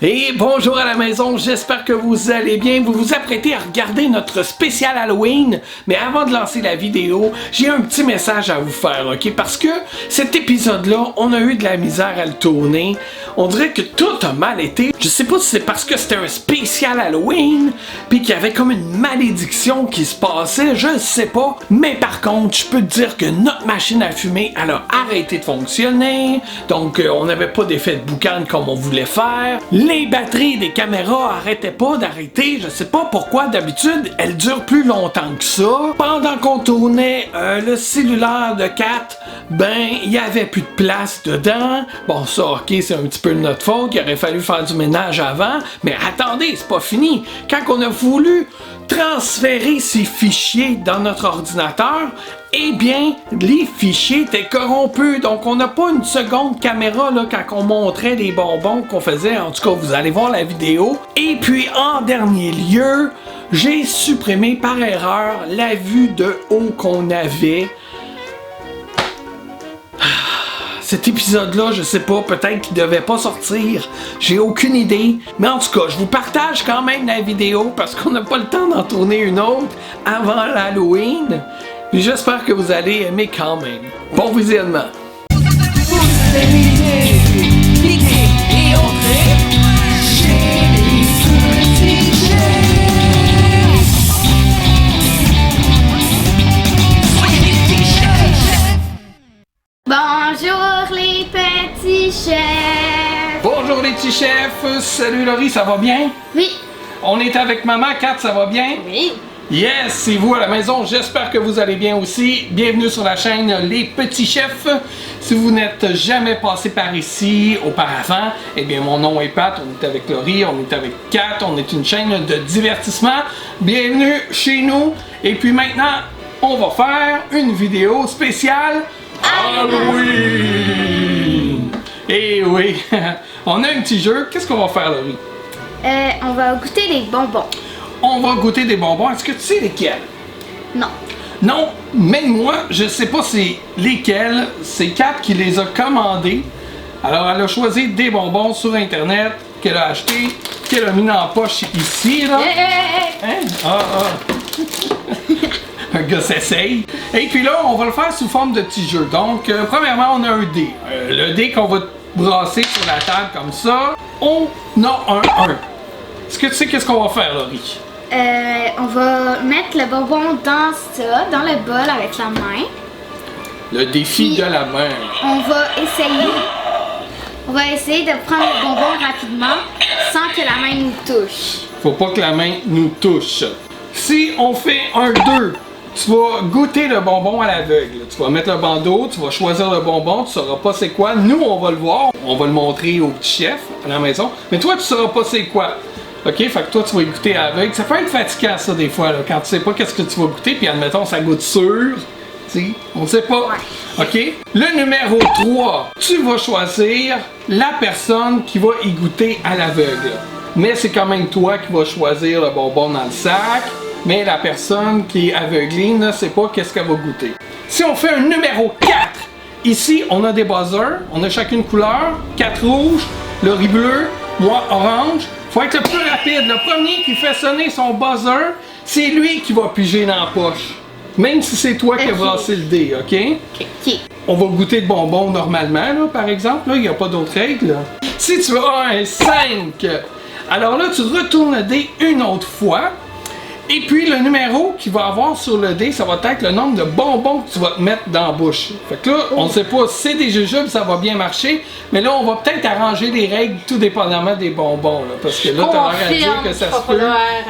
Et bonjour à la maison, j'espère que vous allez bien. Vous vous apprêtez à regarder notre spécial Halloween. Mais avant de lancer la vidéo, j'ai un petit message à vous faire, ok? Parce que cet épisode-là, on a eu de la misère à le tourner. On dirait que tout a mal été. Je sais pas si c'est parce que c'était un spécial Halloween, puis qu'il y avait comme une malédiction qui se passait, je sais pas. Mais par contre, je peux te dire que notre machine à fumer, elle a arrêté de fonctionner. Donc, on n'avait pas d'effet de boucan comme on voulait faire. Les batteries des caméras arrêtaient pas d'arrêter, je sais pas pourquoi, d'habitude elles durent plus longtemps que ça. Pendant qu'on tournait le cellulaire de Kat, ben il y avait plus de place dedans. Bon ça ok, c'est un petit peu de notre faute, il aurait fallu faire du ménage avant, mais attendez, c'est pas fini. Quand on a voulu transférer ces fichiers dans notre ordinateur, eh bien, les fichiers étaient corrompus, donc on n'a pas une seconde caméra là, quand on montrait les bonbons qu'on faisait. En tout cas, vous allez voir la vidéo. Et puis, en dernier lieu, j'ai supprimé par erreur la vue de haut qu'on avait. Cet épisode-là, je sais pas, peut-être qu'il devait pas sortir. J'ai aucune idée. Mais en tout cas, je vous partage quand même la vidéo parce qu'on n'a pas le temps d'en tourner une autre avant l'Halloween. Puis j'espère que vous allez aimer quand même. Bon visionnement! Bonjour les petits chefs! Bonjour les petits chefs! Salut Laurie, ça va bien? Oui. On est avec maman, Kat, ça va bien? Oui. Yes, c'est vous à la maison, j'espère que vous allez bien aussi. Bienvenue sur la chaîne Les Petits Chefs. Si vous n'êtes jamais passé par ici auparavant, eh bien mon nom est Pat, on est avec Laurie, on est avec Kat, on est une chaîne de divertissement. Bienvenue chez nous. Et puis maintenant, on va faire une vidéo spéciale Halloween! Et oui, on a un petit jeu. Qu'est-ce qu'on va faire, Laurie? On va goûter des bonbons. On va goûter des bonbons. Est-ce que tu sais lesquels? Non. Non, même moi, je sais pas c'est lesquels. C'est Kat qui les a commandés. Alors, elle a choisi des bonbons sur Internet qu'elle a acheté, qu'elle a mis dans la poche ici, là. Hein? Un gars s'essaye. Et puis là, on va le faire sous forme de petit jeu. Donc, premièrement, on a un dé. Le dé qu'on va brasser sur la table comme ça. On a un 1. Est-ce que tu sais qu'est-ce qu'on va faire, Laurie? On va mettre le bonbon dans ça, dans le bol avec la main. Le défi Puis, de la main. On va essayer de prendre le bonbon rapidement sans que la main nous touche. Faut pas que la main nous touche. Si on fait un 2, tu vas goûter le bonbon à l'aveugle. Tu vas mettre le bandeau, tu vas choisir le bonbon, tu sauras pas c'est quoi. Nous, on va le voir, on va le montrer au petit chef à la maison. Mais toi, tu sauras pas c'est quoi. Ok, fait que toi, tu vas goûter à l'aveugle. Ça peut être fatigant, ça, des fois, là, quand tu sais pas qu'est-ce que tu vas goûter, puis admettons, ça goûte sûr. T'sais, on sait pas. Ok? Le numéro 3, tu vas choisir la personne qui va y goûter à l'aveugle. Mais c'est quand même toi qui vas choisir le bonbon dans le sac. Mais la personne qui est aveuglée ne sait pas qu'est-ce qu'elle va goûter. Si on fait un numéro 4, ici, on a des buzzers. On a chacune couleur. 4 rouges, Laurie bleu, moi orange. Faut être le plus rapide. Le premier qui fait sonner son buzzer, c'est lui qui va piger dans la poche. Même si c'est toi qui as brassé le dé, ok? Ok. On va goûter de bonbons normalement, là, par exemple. Là, il n'y a pas d'autres règles. Là. Si tu as un 5, alors là, tu retournes le dé une autre fois. Et puis, le numéro qu'il va avoir sur le dé, ça va être le nombre de bonbons que tu vas te mettre dans la bouche. Fait que là, on ne sait pas si c'est des jujubes, ça va bien marcher. Mais là, on va peut-être arranger les règles tout dépendamment des bonbons. Là, parce que là, tu as l'air à dire que ça se peut.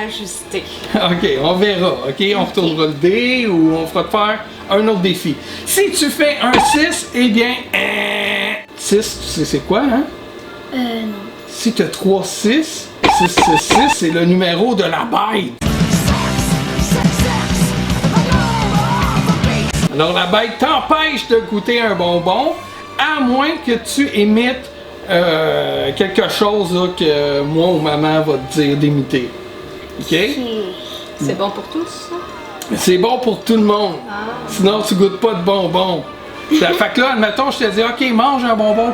Ajuster. OK, on verra. OK, on retournera le dé ou on fera te faire un autre défi. Si tu fais un 6, eh bien, 6, tu sais c'est quoi, hein? Non. Si tu as 3, 6, 6, 6, 6, c'est le numéro de la bête. Alors la bête t'empêche de goûter un bonbon, à moins que tu émittes quelque chose là, que moi ou maman va te dire d'imiter. OK? C'est bon pour tous, ça? C'est bon pour tout le monde. Sinon, tu goûtes pas de bonbons. Fait que là, admettons, je te dis, OK, mange un bonbon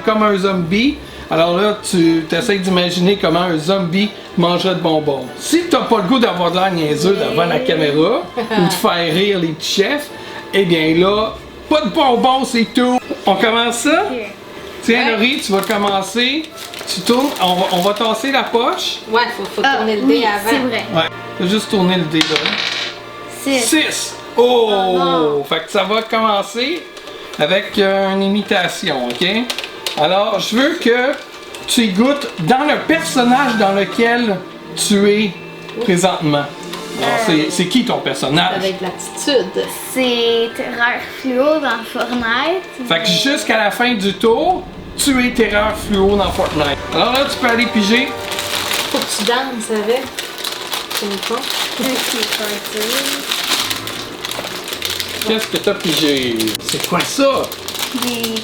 comme un zombie. Alors là, tu essaies d'imaginer comment un zombie mangerait de bonbons. Si t'as pas le goût d'avoir de l'air niaiseux devant la caméra ou de faire rire les petits chefs, eh bien là, pas de bonbons, c'est tout. On commence ça? Ok. Tiens, Laurie, tu vas commencer. Tu tournes, on va tasser la poche. Ouais, faut tourner le dé avant. C'est vrai. Ouais, fais juste tourner le dé là. 6. 6! Oh! non. Fait que ça va commencer avec une imitation, ok? Alors, je veux que tu y goûtes dans le personnage dans lequel tu es présentement. Alors, c'est qui ton personnage? Avec l'attitude. C'est Terreur Fluo dans Fortnite. Fait que jusqu'à la fin du tour, tu es Terreur Fluo dans Fortnite. Alors là, tu peux aller piger. Faut que tu danses avec. C'est une fois. Qu'est-ce que t'as pigé? C'est quoi ça? Des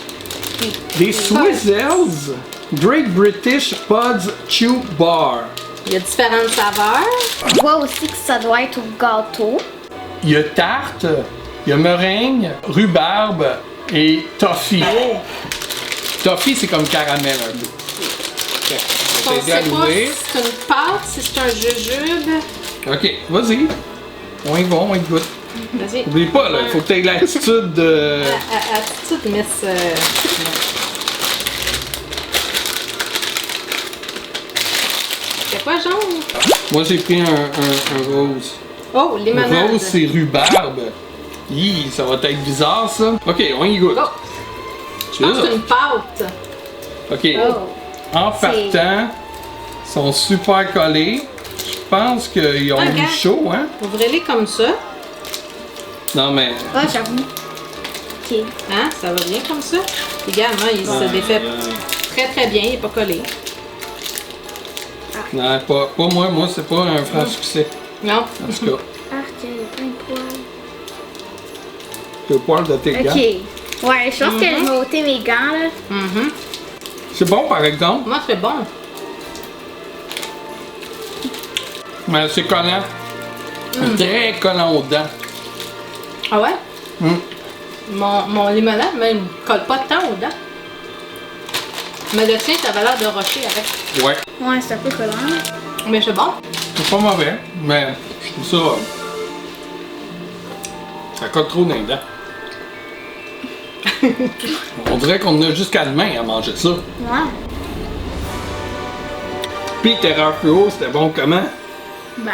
Des Swizzles Great British Pods Chew Bar. Il y a différentes saveurs. Je vois aussi que ça doit être au gâteau. Il y a tarte, il y a meringue, rhubarbe et toffee. Toffee, c'est comme caramel un peu. Ok, je On vais t'aider à sait pas l'ouvrir. si c'est une pâte, si c'est un jujube. Ok, vas-y. On y va, on y goûte. Vas-y. N'oublie pas, là, il faut que tu aies l'attitude de. Attitude, Miss. C'est quoi, jaune? Moi, j'ai pris un rose. Oh, Le limonade. rose, c'est rhubarbe. Hi, ça va être bizarre, ça. Ok, on y goûte. Oh, je pense que c'est Cheers. une pâte. Ok. Oh. En partant, ils sont super collés. Je pense qu'ils ont eu Regarde. chaud, hein? Ouvrez-les comme ça. Non, mais. Ah, j'avoue. Ok. Hein? Ça va bien comme ça. Regarde, moi, il se défait très très bien. Il n'est pas collé. Non, pas moi. Moi, c'est pas un franc succès. Non. En tout cas, Ah, tiens, il y a plein de poils. le poil de tes gants. Ok. Ouais, je pense que je vais ôter mes gants là. Mhm. C'est bon, par exemple, Moi, c'est bon. mais c'est collant. Très collant aux dents. Ah ouais? Mm. Mon limonade, mais il ne colle pas tant aux dents. Mais le tien, ça avait l'air de rocher avec. Ouais, Ouais, c'est un peu collant. Mais c'est bon. c'est pas mauvais, mais je trouve ça. Ça colle trop dans les dents. On dirait qu'on a jusqu'à demain à manger ça. Ouais. Puis Terreur Fluo, c'était bon comment? Ben,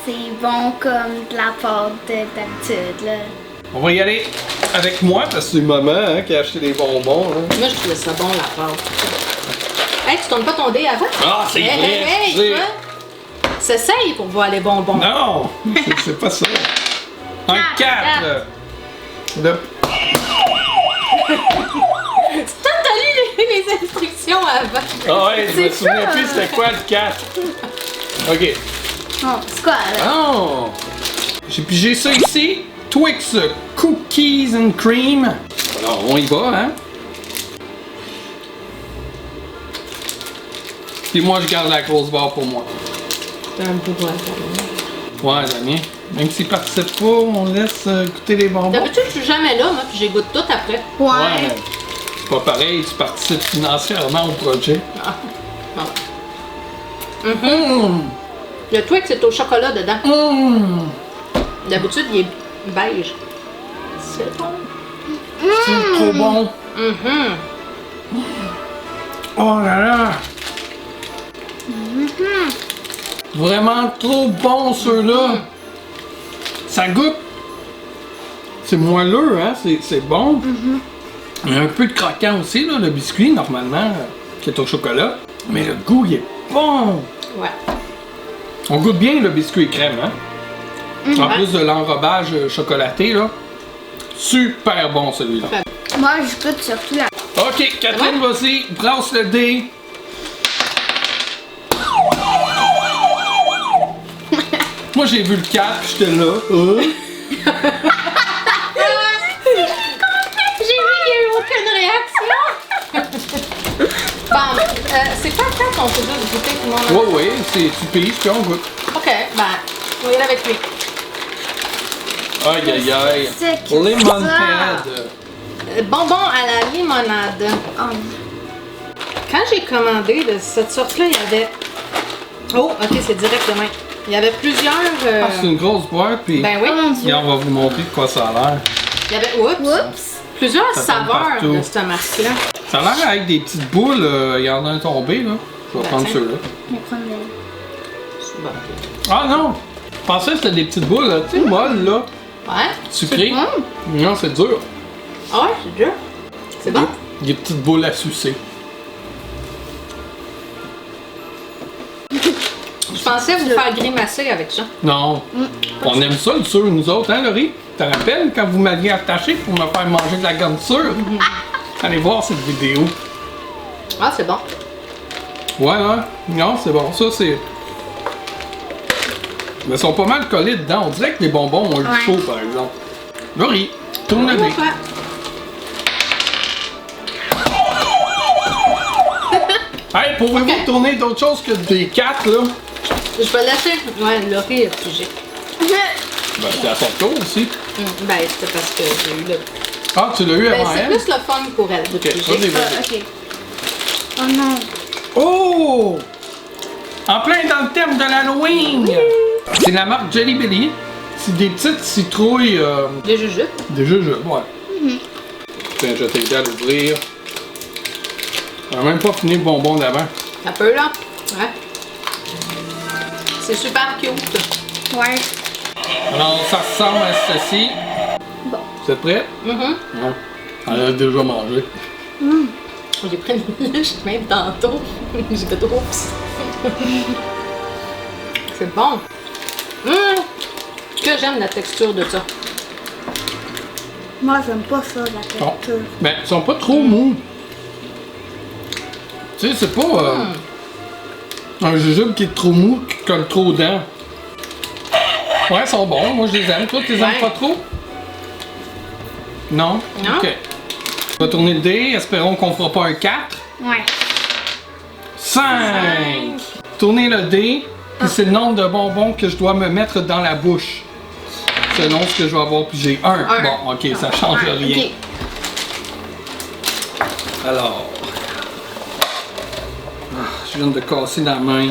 c'est bon comme de la pâte d'habitude là. On va y aller avec moi parce que c'est maman hein, qui a acheté des bonbons. Hein. Moi, je trouvais ça bon, la pâte. Hey, tu tournes pas ton dé avant? Ah, c'est Hey, vrai! hey, c'est- hey, toi, s'essaye pour voir les bonbons. Non! C'est pas ça. Un 4! Le... Toi, t'as lu les instructions avant. Ah ouais, je me C'est souviens ça. plus c'était quoi le 4. Ok. Oh, c'est quoi là? Oh! J'ai pigé ça ici. Twix Cookies and Cream. Alors, on y va, hein? Puis moi, je garde la grosse barre pour moi. C'est un peu bon. Ouais, Damien. Même s'il participe pas, on laisse goûter les bonbons. D'habitude, je suis jamais là, moi, puis j'ai goûté tout après. Ouais. Ouais, c'est pas pareil, tu participes financièrement au projet. Mmh. Le Twix, c'est au chocolat dedans. Mmh. D'habitude, il est beige. C'est bon. C'est trop bon. Mhm. Oh là là. Vraiment trop bon ceux-là. Ça goûte. C'est moelleux, hein? C'est bon. Il y a un peu de croquant aussi, là, le biscuit, normalement, qui est au chocolat. Mais le goût, il est bon. Ouais. On goûte bien le biscuit crème, hein? En plus de l'enrobage chocolaté, là. Super bon celui-là. Moi, je goûte surtout la. Ok, Catherine, vas-y, brasse le dé. Moi, j'ai vu le 4, puis j'étais là. J'ai vu qu'il n'y a eu aucune réaction. Bon, c'est quoi le temps qu'on peut juste goûter tout le monde? Ouais, tu piges, puis on goûte. Ok, ben, on va y aller avec lui. Aïe, aïe, aïe. C'est que Lemon ça. head. Bonbon à la limonade. Oh. Quand j'ai commandé de cette sorte-là, il y avait... Oh, ok, c'est direct demain. Il y avait plusieurs... Ah, c'est une grosse boîte, puis Ben oui. Oh mon Dieu. et on va vous montrer de quoi ça a l'air. Il y avait... Oups. Oups. Plusieurs Ça tombe saveurs partout. de cette marque-là. Ça a l'air avec des petites boules, il y en a un tombé, là. Je vais Ben, prendre tiens. ceux-là. Je vais prendre le- C'est bon, ok. Ah non! Je pensais que c'était des petites boules, là. Tu sais, molles, là. Ouais. Sucrées. Bon. Non, c'est dur. Ah ouais, c'est dur. C'est bon? Des petites boules à sucer. Je pensais vous faire grimacer avec ça. Non. On aime ça, le sûr, nous autres, hein, Laurie? Tu te rappelles quand vous m'aviez attaché pour me faire manger de la garniture? Allez voir cette vidéo. Ah, c'est bon. Ouais, ouais. Non, c'est bon. Ça, c'est... Mais ils sont pas mal collés dedans. On dirait que les bonbons ont eu Ouais. chaud, par exemple. Laurie, tourne le nez. Hey, pouvez-vous Ok. tourner d'autres choses que des cartes, là? Je vais laisser. Ouais, Laurie est sujet. Ben, c'est à son tour aussi. Ben, c'est parce que j'ai eu le. Ah, tu l'as eu Ben, avant c'est elle? plus le fun pour elle de Ok, piger. vas-y, vas-y. Ok. Oh non. Oh! En plein dans le thème de l'Halloween! C'est la marque Jelly Belly. C'est des petites citrouilles. Des jujubes. Des jujubes, ouais. Tiens, je vais t'aider à l'ouvrir. On a même pas fini le bonbon d'avant. Un peu là. Ouais. C'est super cute. Ouais. Alors, ça ressemble à ceci. Bon. Vous êtes prêts? Mhm. Ouais. Elle a déjà mangé. J'ai pris une liche même tantôt. J'ai fait oups. C'est bon. Que j'aime la texture de ça. Moi, j'aime pas ça, la Bon. texture. Ben, ils sont pas trop mous. Tu sais, c'est pas un jujube qui est trop mou, qui colle trop aux dents. Ouais, ils sont bons. Moi, je les aime. Toi, tu les aimes Ouais. pas trop? Non? Non. Ok. On va tourner le dé. Espérons qu'on fera pas un 4. Ouais. 5! Tournez le dé. Puis c'est le nombre de bonbons que je dois me mettre dans la bouche. Selon ce que je vais avoir. Puis j'ai 1. Un. Bon, ok, ça change Ouais, rien. ok. Alors. Je viens de casser la main.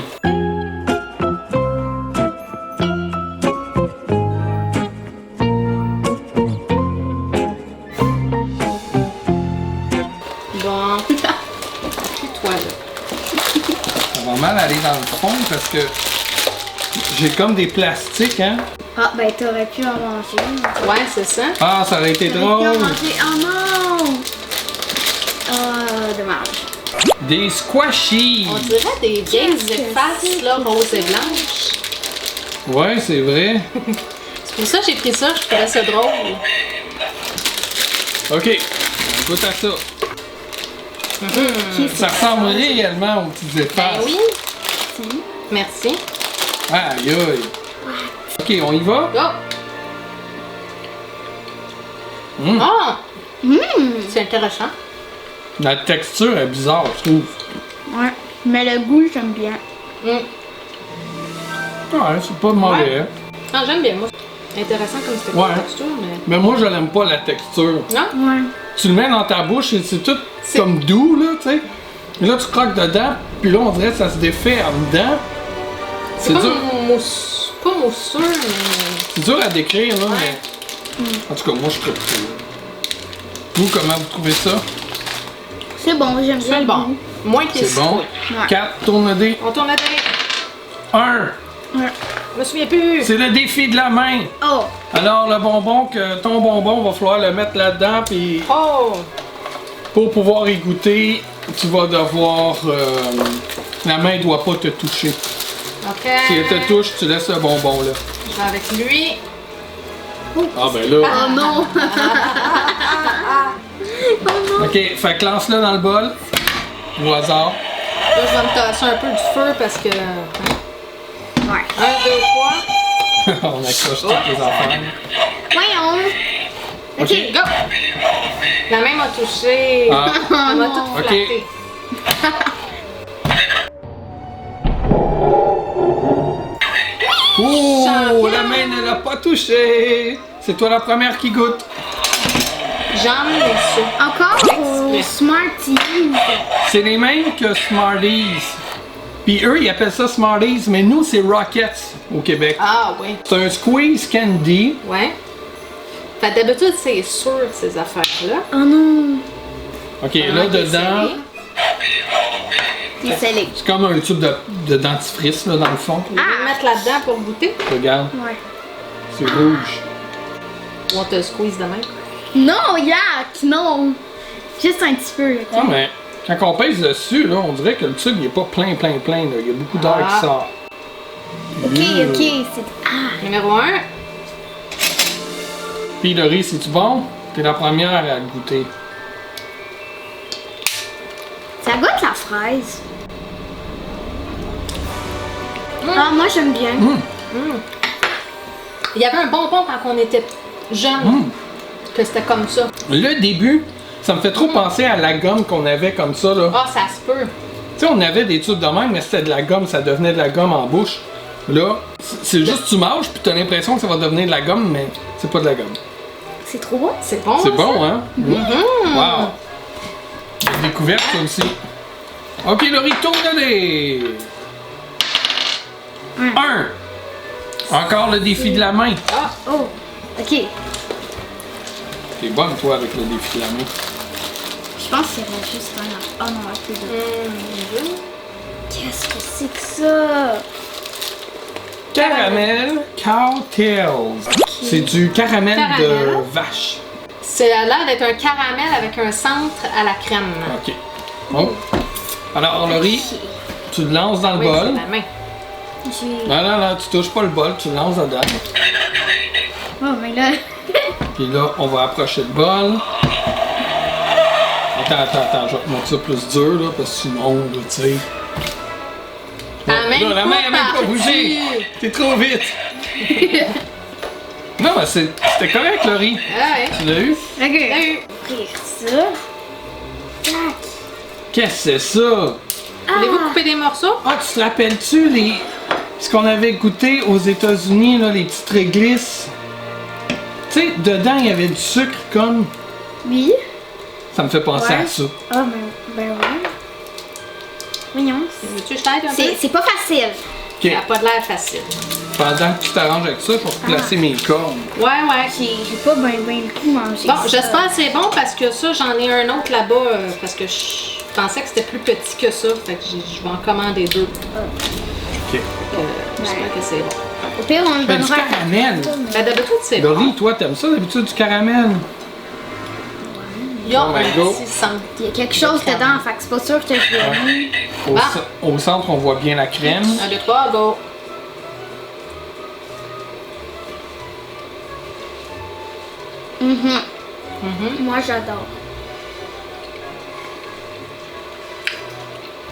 Bon. Puis toi là. Ça va mal aller dans le fond parce que j'ai comme des plastiques, hein? Ah, ben, t'aurais pu en manger. Ouais, c'est ça. Ah, ça aurait été T'aurais pu en drôle. manger. Oh non! Oh, dommage. Des squashies. On dirait des vieilles Qu'est-ce que effaces c'est là, que roses et blanches. Ouais, c'est vrai. C'est pour ça que j'ai pris ça, je trouvais ça drôle. Ok, on goûte à ça. Qui Ça ressemble réellement aux petites Ben effaces. oui. Merci. Aïe aïe. Ok, on y va? Go! Mm. Ah! C'est intéressant. La texture est bizarre, je trouve. Ouais. Mais le goût, j'aime bien. Mm. Ouais, c'est pas mauvais. hein. Ah, j'aime bien, moi. Intéressant comme c'était Ouais. la texture, mais. Mais moi, je l'aime pas, la texture. Non? Ouais. Tu le mets dans ta bouche et c'est tout C'est- comme doux, là, tu sais. Et là, tu croques dedans, puis là, on dirait que ça se défait en dedans. C'est pas dur. mousse. Pas mousseux, mais. C'est dur à décrire, là, Ouais. mais... En tout cas, moi, je trouve ça. Vous, comment vous trouvez ça? C'est bon, j'aime bien. C'est le bon. goût. Moins que les C'est bon? citrouilles. 4, tourne le dé. On tourne la télé. 1. Ouais. Je me souviens plus. C'est le défi de la main. Oh! Alors, le bonbon, ton bonbon, va falloir le mettre là-dedans, puis Oh! pour pouvoir y goûter, tu vas devoir... la main ne doit pas te toucher. Ok. Si elle te touche, tu laisses le bonbon, là. Je vais avec lui. Ah, ben là... Oh non! OK, fait que lance-le dans le bol. Au hasard. Là, je vais me tasser un peu du feu parce que. Hein? Ouais. 1, 2, 3. On accroche toutes les affaires. Voyons! OK. Go! La main m'a touché. Ah, Elle m'a tout Ok. flatté. oh, Champion. la main ne l'a pas touché. C'est toi la première qui goûte. J'en ai ça. Encore? Oreos, Smarties. C'est les mêmes que Smarties. Puis eux, ils appellent ça Smarties, mais nous, c'est Rockets au Québec. Ah, oui. C'est un squeeze candy. Ouais. Fait d'habitude, c'est sûr, ces affaires-là. Oh non. OK, là, dedans, Il est salé. c'est comme un tube de dentifrice, là, dans le fond. Je vais le mettre là-dedans pour goûter. Regarde, Ouais. c'est rouge. On te squeeze de même. Non, yak, non. Juste un petit peu. Ah, mais quand on pèse dessus, là, on dirait que le tube, il est pas plein, plein, plein. Là. Il y a beaucoup d'air Ah. qui sort. Ok, c'est. Ah. Numéro 1. Puis le riz, c'est-tu bon? T'es la première à le goûter. Ça goûte la fraise. Ah, moi j'aime bien. Il y avait un bonbon quand on était jeune. Que c'était comme ça. Le début, ça me fait trop penser à la gomme qu'on avait comme ça, là. Ah, ça se peut. Tu sais, on avait des tubes de même, mais c'était de la gomme, ça devenait de la gomme en bouche. Là, c'est juste tu manges, puis t'as l'impression que ça va devenir de la gomme, mais c'est pas de la gomme. C'est trop bon. C'est bon. C'est ça? bon, hein? Wow! J'ai découvert ça aussi. Ok, Laurie, tourne-les! 1. Encore le défi de la main. Ah, Oh, ok. T'es bonne, toi, avec le défi de la main. Je pense qu'il y avait juste un. Oh non, un peu de. Qu'est-ce que c'est que ça? Caramel Cowtails. C'est du caramel de Caramel. vache. c'est à l'air d'être un caramel avec un centre à la crème. Ok. Bon. Alors, Laurie, tu le lances dans le Oui, c'est bol. la main. J'ai. Non, non, non, tu touches pas le bol, tu le lances dedans. Oh, mais là. Puis là, on va approcher le bol. Attends, je vais te montrer ça plus dur, là, parce que sinon, là, tu sais. Là, la main a même pas bougé! T'es trop vite! Non, mais c'était correct, Laurie. Ah ouais. Tu l'as eu? Ok. Ouvrir ça. Tac. Qu'est-ce que c'est ça? Voulez-vous couper des morceaux? Ah, tu te rappelles-tu ce qu'on avait goûté aux États-Unis, là, les petites réglisses? Tu sais, dedans, il y avait du sucre comme. Oui. Ça me fait penser Ouais. à ça. Ah, ben ouais. Voyons. Veux-tu que je t'aide un peu? C'est pas facile. Ok, Ça n'a pas de l'air facile. pendant que tu t'arranges avec ça, je vais placer mes cornes. Ouais, ouais. J'ai pas ben le coup mangé. Bon, ça. j'espère que c'est bon parce que ça, j'en ai un autre là-bas parce que je pensais que c'était plus petit que ça. Fait que je vais en commander 2. Ok. J'espère que c'est bon. Au pire, on le Ben, du donnera. caramel. Ben, d'habitude, c'est bon. Laurie, toi, t'aimes ça d'habitude du caramel? Il y a Bon, ben, un go. petit centre. Il y a quelque chose dedans, fait que c'est pas sûr que je vais aimer. Au centre, on voit bien la crème. 1, 2, 3, go. Moi, j'adore.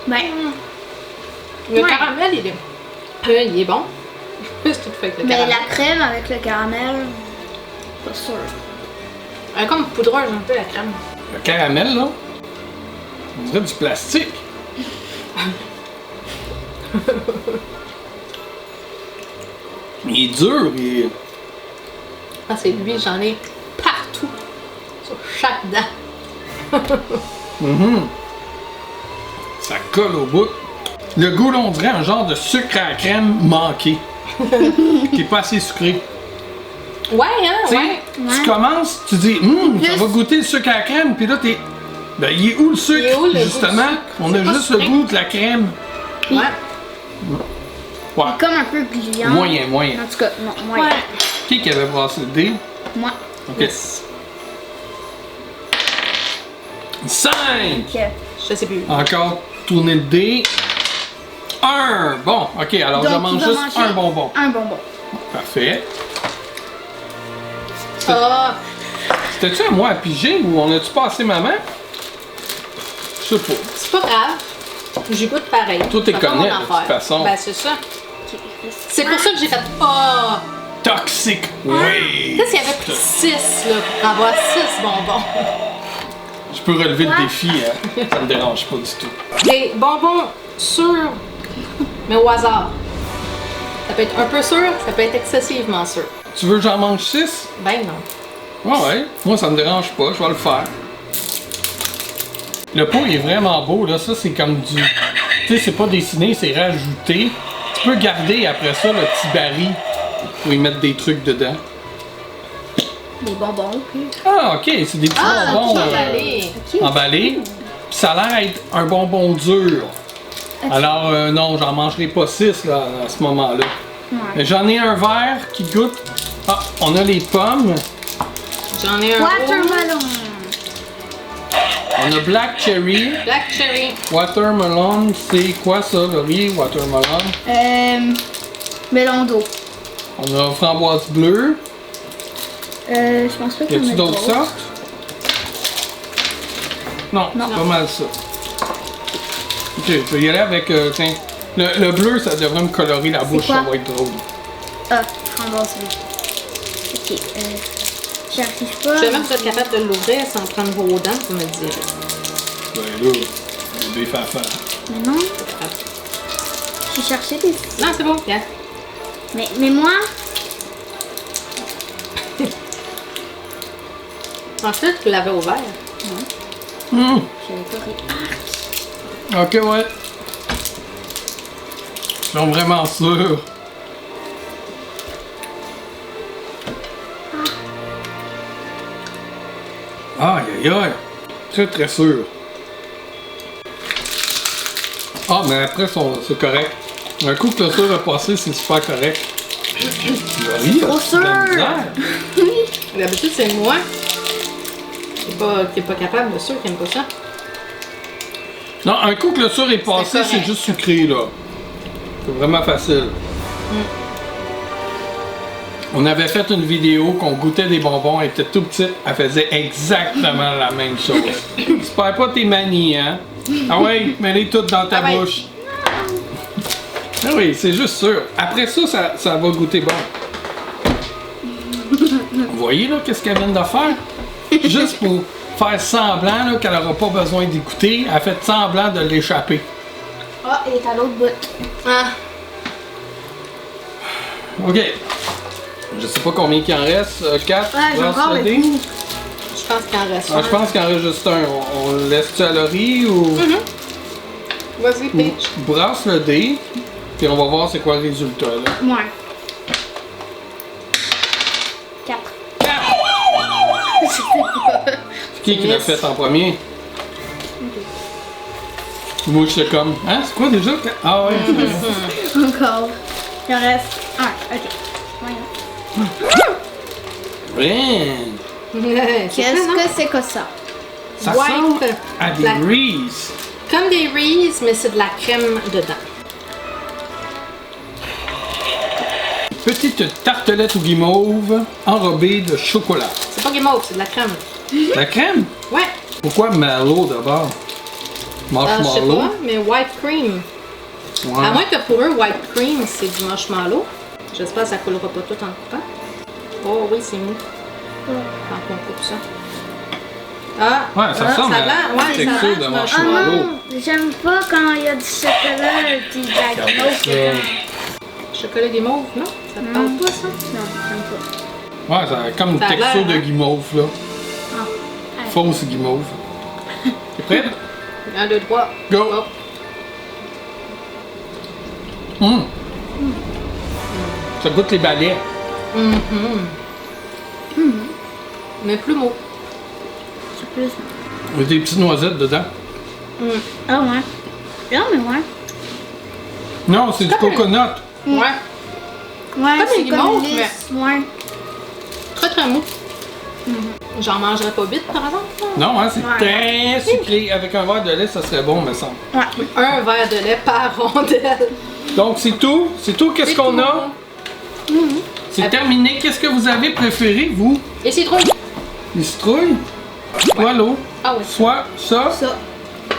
Ben, Le Ouais. caramel, il est bon. C'est tout fait avec le mais caramel. la crème avec le caramel, pas sûr. Elle est comme poudreuse un peu, la crème. Le caramel, là, on dirait du plastique. Il est dur, Ah, c'est lui, j'en ai partout. Sur chaque dent. Ça colle au bout. Le goût, là, on dirait un genre de sucre à la crème manqué. Qui est pas assez sucré. Ouais, hein, Tu sais, ouais. tu commences, tu dis, ça va goûter le sucre à la crème, puis là, t'es. Ben, il est où le sucre? Il est où le goût du justement, sucre? on C'est a pas juste le sucré. goût de la crème. Ouais. Ouais. Comme un peu gluant. Moyen. En tout cas, non, moyen. Ouais. Qui avait brassé le dé? Moi. Ok. 5! Ok. Je sais plus. Encore tourner le dé. 1! Bon, ok, alors Donc, je il mange va juste manger un bonbon. Un bonbon. Parfait. Ah, C'était-tu à moi à piger ou on a-tu passé ma main? Je sais pas. c'est pas grave. J'y goûte pareil. Toi, t'es C'est pas mon connais, de affaire. toute façon. Ben, c'est ça. Ok. C'est pour ça que j'ai fait. Ah! Toxic Wave! Tu sais, s'il y avait pris 6, là, pour avoir 6 bonbons. Je peux relever le Ouais. défi, hein? Ça me dérange pas du tout. Des bonbons sûrs, mais au hasard. Ça peut être un peu sûr, ça peut être excessivement sûr. Tu veux que j'en mange 6? Ben non. Ouais, moi ça me dérange pas, je vais le faire. Le pot est vraiment beau, là. Ça, c'est comme du... Tu sais, c'est pas dessiné, c'est rajouté. Tu peux garder après ça le petit baril pour y mettre des trucs dedans. Des bonbons au plus. Ah, ok, c'est des petits bonbons emballés. emballés. Puis ça a l'air d'être un bonbon dur. Alors, non, j'en mangerai pas 6 là, à ce moment-là. Ouais. Mais j'en ai un vert qui goûte. Ah, on a les pommes. J'en ai un Watermelon. On a Black Cherry. Black cherry. Watermelon, c'est quoi ça, Laurie? Watermelon. Melon d'eau. On a framboise bleue. Je pense pas Y qu'il y en a-tu a d'autres sortes? Non, Non. c'est pas mal ça. Ok, je vais y aller avec. Tiens, le bleu, ça devrait me colorer la bouche, quoi? ça va être drôle. Ah, framboise bleue. Ok, j'arrive pas. Si jamais vous êtes capable de l'ouvrir sans prendre vos dents, vous me le direz. Ben là, des fafas. Mais non, j'ai cherché des... Non, c'est bon, regarde. Mais moi, Ensuite, vous l'avez ouvert. Hum, j'avais pas ok, ouais. Ils sont vraiment sûrs. Aïe, aïe, aïe. Très, très sûr. Ah, mais après, c'est correct. Un coup que le sûr est passé, c'est super correct. Trop sûr. D'habitude, c'est moi qui est pas capable, de sûr qui aime pas ça. Non, un coup que le sûr est passé, correct. c'est juste sucré, là. C'est vraiment facile. On avait fait une vidéo qu'on goûtait des bonbons, elle était tout petite, elle faisait exactement la même chose. J'espère pas tes manies, hein? Ah ouais, mets-les toutes dans ta Ah ouais. bouche. Ah oui, c'est juste sûr. Après ça, ça va goûter bon. Vous voyez là, qu'est-ce qu'elle vient de faire? Juste pour faire semblant là, qu'elle n'aura pas besoin d'écouter, elle fait semblant de l'échapper. Ah, il est à l'autre bout. Ah, Ok. Je sais pas combien il en reste. 4. Ouais, j'ai encore le goût. je pense qu'il en reste Ah, je pense qu'il en reste juste un. On le laisse-tu à Laurie ou. Vas-y, Peach. Brasse le dé, puis on va voir c'est quoi le résultat là. Ouais. 4. C'est qui l'a Miss. fait en premier? Moi je suis comme. Hein? C'est quoi déjà? Ah ouais. Encore. Il en reste un. Ok. Voyons. Ouais. Qu'est-ce que c'est que ça? Ça White. ressemble à des La- Reese. Comme des Reese, mais c'est de la crème dedans. Petite tartelette au guimauve enrobée de chocolat. C'est pas guimauve, c'est de la crème. La crème? Ouais. Pourquoi Mallow d'abord? Je sais Marshmallow? pas, mais white cream. Ouais. À moins que pour eux, white cream, c'est du marshmallow. J'espère que ça coulera pas tout en coupant. Oh oui, c'est mou. Quand on coupe ça. Ah! Ouais, ça ah, ressemble ça a à l'air- la ouais, ça a texture l'air de du Ah marshmallow. non, j'aime pas quand il y a du chocolat puis de la guimauve ça. dedans. Chocolat guimauve, non? Ça te parle pas, ça? Non, j'aime pas. Ouais, ça a comme une Ça a texture l'air, de hein? guimauve là. Ah. Fausse guimauve. T'es prête? 1, 2, 3. Go! Oh. Ça goûte les balais. Mais plus mou. C'est plus. Il y a des petites noisettes dedans. Ah ouais. Non, mais ouais. Non, c'est du coconut. Ouais. Ouais, Comme c'est les comme guimauves, lisse. Ouais. Très très mou. J'en mangerais pas vite, par exemple. Non, hein, c'est Ouais. très sucré. Avec un verre de lait, ça serait bon, me semble. Ouais. Un verre de lait par rondelle. Donc, c'est tout. C'est tout. Qu'est-ce C'est qu'on tout. a? C'est terminé. Qu'est-ce que vous avez préféré, vous? Et citrouille. Les citrouilles? Soit l'eau, Ah oui. soit ça. Ça.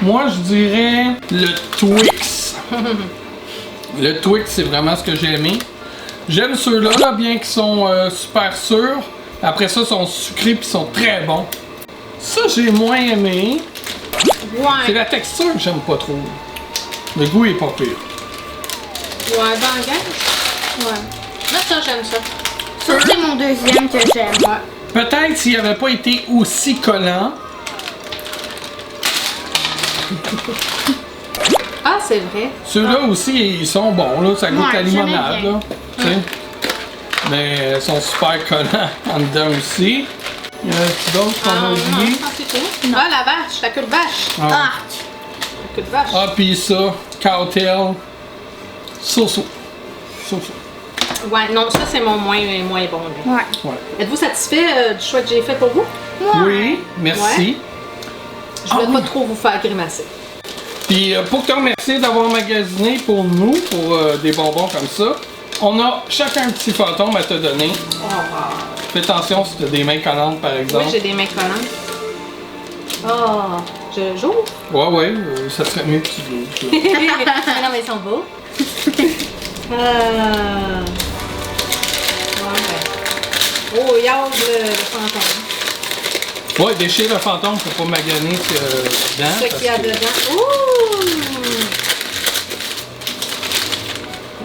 Moi, je dirais le Twix. Le Twix, c'est vraiment ce que j'ai aimé. J'aime ceux-là, là, bien qu'ils sont super sûrs. Après ça, ils sont sucrés puis sont très bons. Ça, j'ai moins aimé. C'est Ouais. la texture que j'aime pas trop. Le goût est pas pire. Ouais, dans le gage. Ouais. Là, ça, j'aime ça. Ça, c'est mon deuxième que j'aime. Ouais. Peut-être s'il n'avait pas été aussi collant. Ah, c'est vrai. Ceux-là aussi, ils sont bons, là. Ça goûte Ouais, la limonade, j'aimais là. Tu sais. Mais ils sont super collants en dedans aussi. Il y en a d'autres qu'on a oubliés. Non, c'est tout. Ah, la vache, la queue de vache. Ah. Arc. La queue de vache. Ah, pis ça, cowtail, so-so. So-so. Ouais, non, ça c'est mon moins bon. Lui. Ouais. Ouais. Êtes-vous satisfait du choix que j'ai fait pour vous? Oui, merci. Je voulais Ah pas oui. trop vous faire grimacer. Puis pour te remercier d'avoir magasiné pour nous, pour des bonbons comme ça, on a chacun un petit fantôme à te donner. Fais attention si tu as des mains collantes par exemple. Oui, j'ai des mains collantes. Oh, je j'ouvre? Ouais, ça serait mieux que tu l'ouvres. Non, mais ils sont beaux. Oh, il y a le fantôme. Ouais, déchire le fantôme pour pas maganer dedans. Ce qu'il y a dedans. Ouh!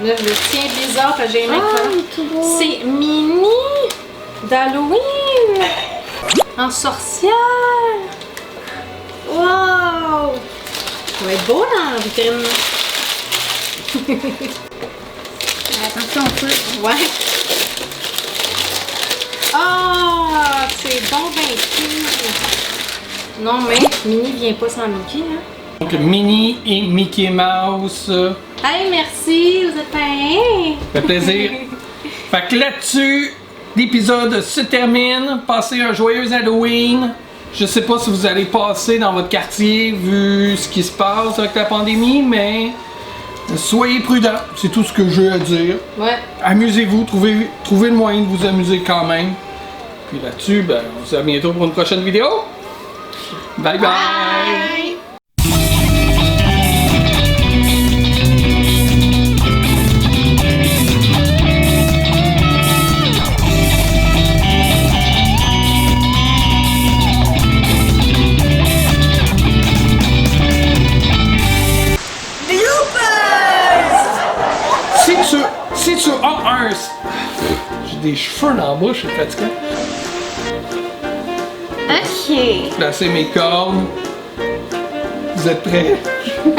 Là, je le tiens bizarre parce que j'ai les mains collantes. tout beau. C'est Minnie d'Halloween en sorcière. Wow! Ça va être beau dans la vitrine. Attention au feu. Ouais. Ah, c'est bon ben cute. Non, mais Minnie vient pas sans Mickey, hein? Donc Minnie et Mickey Mouse. Hey, merci, vous êtes fin. Ça fait plaisir. Fait que là-dessus, l'épisode se termine. Passez un joyeux Halloween. Je sais pas si vous allez passer dans votre quartier vu ce qui se passe avec la pandémie, mais soyez prudents. C'est tout ce que j'ai à dire. Ouais. Amusez-vous, trouvez le moyen de vous amuser quand même. Puis là-dessus, ben, on se dit à bientôt pour une prochaine vidéo. Bye bye! Bye. Si tu as un... J'ai des cheveux dans la bouche, je suis fatigué. Ok. Placer mes cornes. Vous êtes prêts? Non.